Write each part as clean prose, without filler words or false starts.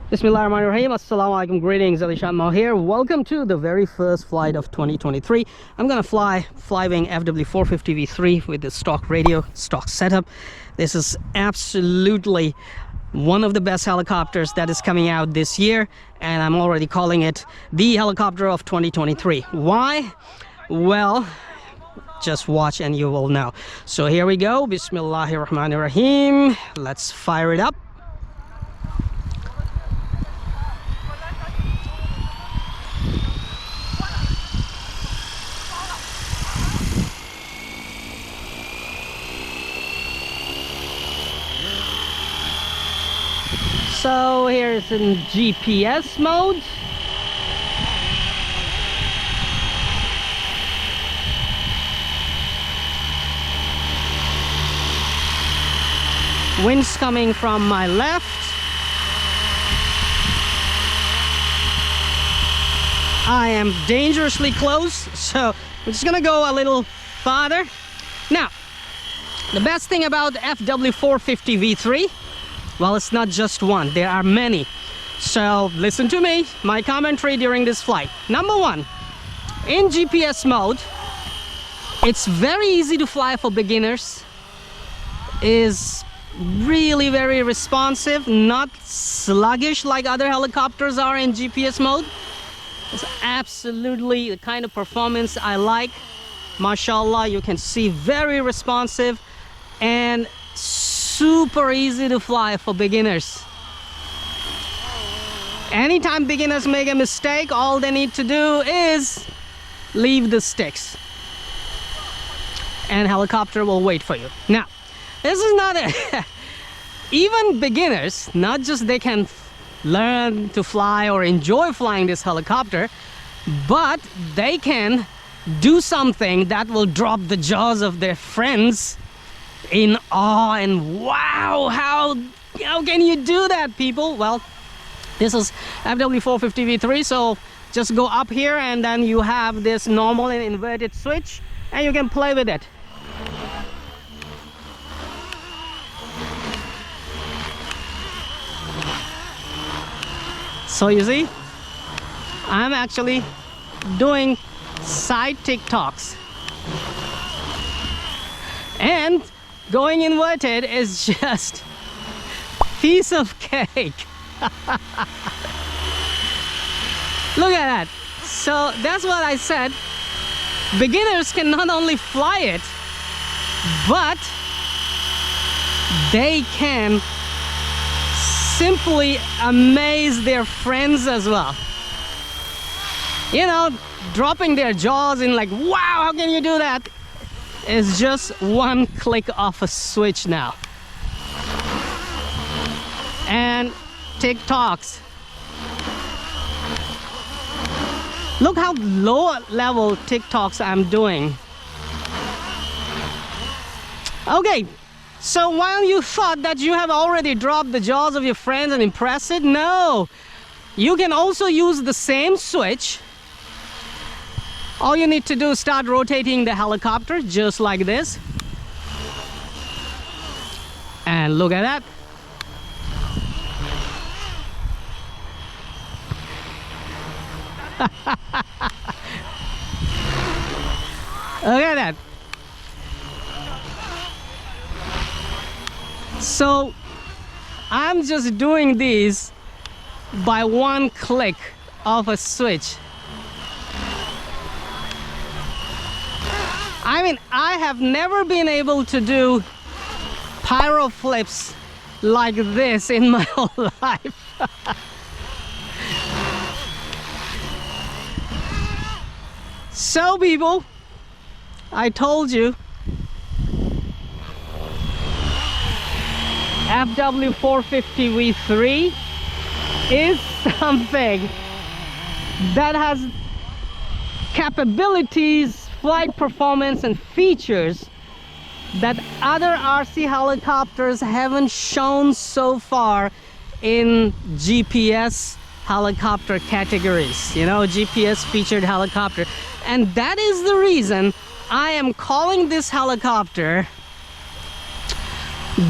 Bismillahirrahmanirrahim. Assalamu alaikum. Greetings, alishanmao here. Welcome to the very first flight of 2023. I'm gonna fly Flywing FW450 V3 with the stock radio, stock setup. This is absolutely one of the best helicopters that is coming out this year, and I'm already calling it the helicopter of 2023. Why? Well, just watch and you will know. So here we go. Bismillahirrahmanirrahim. Let's fire it up. So here's in GPS mode. Wind's coming from my left. I am dangerously close, so we're just gonna go a little farther. Now, the best thing about FW450 V3, well, it's not just one, there are many. So listen to me, my commentary during this flight. Number one, in GPS mode, it's very easy to fly for beginners. Is really very responsive, not sluggish like other helicopters are in GPS mode. It's absolutely the kind of performance I like. Mashallah, you can see very responsive and super easy to fly for beginners. Anytime beginners make a mistake, all they need to do is leave the sticks and helicopter will wait for you. Now, this is not a even beginners, not just they can learn to fly or enjoy flying this helicopter, but they can do something that will drop the jaws of their friends in awe and wow. How can you do that, people? Well, this is FW450 V3, so just go up here and then you have this normal and inverted switch and you can play with it. So you see, I'm actually doing side TikToks, and going inverted is just piece of cake. Look at that. So that's what I said. Beginners can not only fly it, but they can simply amaze their friends as well. You know, dropping their jaws in like, wow, how can you do that? It's just one click of a switch now. And TikToks. Look how low level TikToks I'm doing. Okay, so while you thought that you have already dropped the jaws of your friends and impressed it, no. You can also use the same switch. All you need to do is start rotating the helicopter just like this. And look at that. Look at that. So I'm just doing these by one click of a switch. I mean, I have never been able to do pyro flips like this in my whole life. So people, I told you, FW450 V3 is something that has capabilities, flight performance and features that other RC helicopters haven't shown so far in GPS helicopter categories, you know, GPS featured helicopter. And that is the reason I am calling this helicopter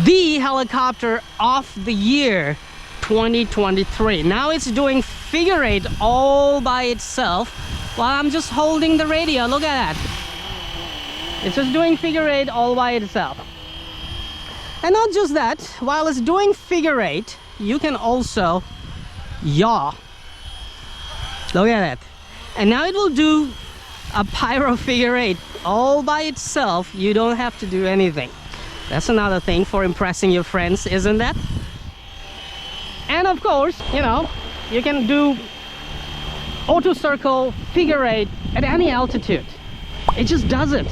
the helicopter of the year 2023. Now it's doing figure eight all by itself while I'm just holding the radio. Look at that. It's just doing figure eight all by itself. And not just that, while it's doing figure eight, you can also yaw. Look at that. And now it will do a pyro figure eight all by itself. You don't have to do anything. That's another thing for impressing your friends, isn't that? And of course, you know, you can do auto circle figure eight at any altitude. It just does it.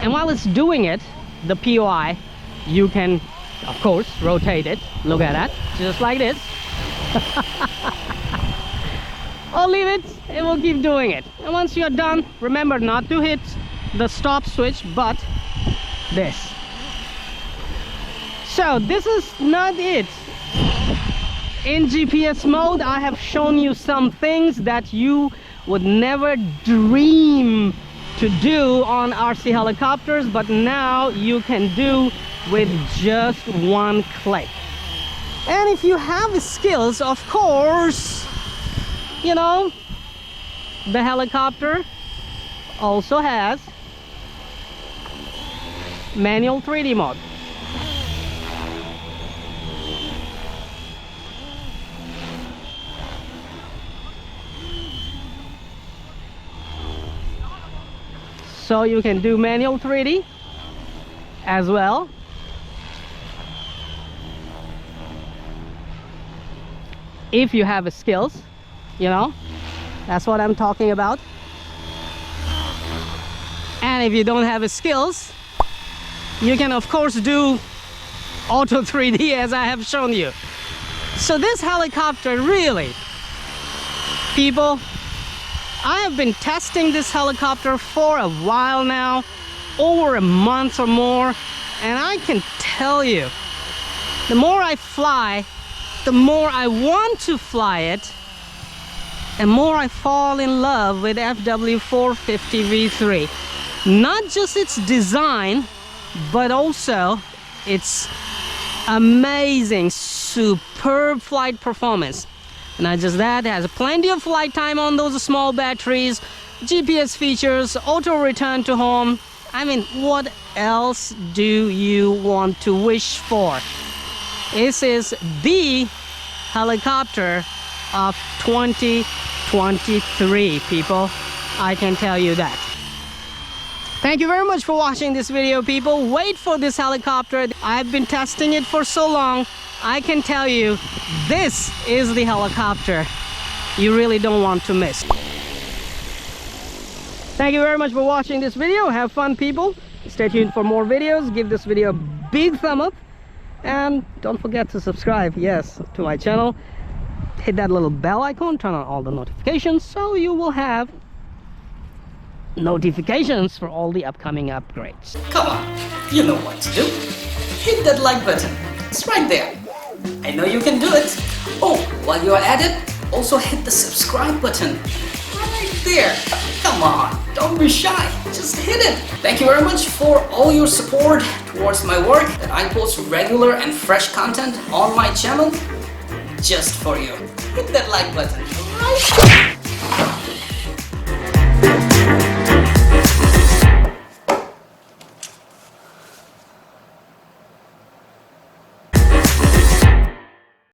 And while it's doing it, the POI, you can of course rotate it. Look at that, just like this. Or leave it, it will keep doing it. And once you're done, remember not to hit the stop switch, but this. So this is not it. In GPS mode, I have shown you some things that you would never dream to do on RC helicopters, but now you can do with just one click. And if you have skills, of course, you know, the helicopter also has manual 3D mode. So you can do manual 3D as well. If you have skills, you know, that's what I'm talking about. And if you don't have skills, you can of course do auto 3D as I have shown you. So this helicopter, really, people, I have been testing this helicopter for a while now, over a month or more, and I can tell you, the more I fly, the more I want to fly it, and more I fall in love with FW450 V3. Not just its design, but also its amazing, superb flight performance. And not just that, it has plenty of flight time on those small batteries, GPS features, auto return to home. I mean, what else do you want to wish for? This is the helicopter of 2023, people. I can tell you that. Thank you very much for watching this video, people. Wait for this helicopter. I've been testing it for so long. I can tell you, this is the helicopter you really don't want to miss. Thank you very much for watching this video. Have fun, people. Stay tuned for more videos. Give this video a big thumb up. And don't forget to subscribe, yes, to my channel. Hit that little bell icon, turn on all the notifications, so you will have notifications for all the upcoming upgrades. Come on, you know what to do. Hit that like button. It's right there. I know you can do it. Oh, while you're at it, also hit the subscribe button. Right there. Come on, don't be shy. Just hit it. Thank you very much for all your support towards my work, that I post regular and fresh content on my channel just for you. Hit that like button. Right.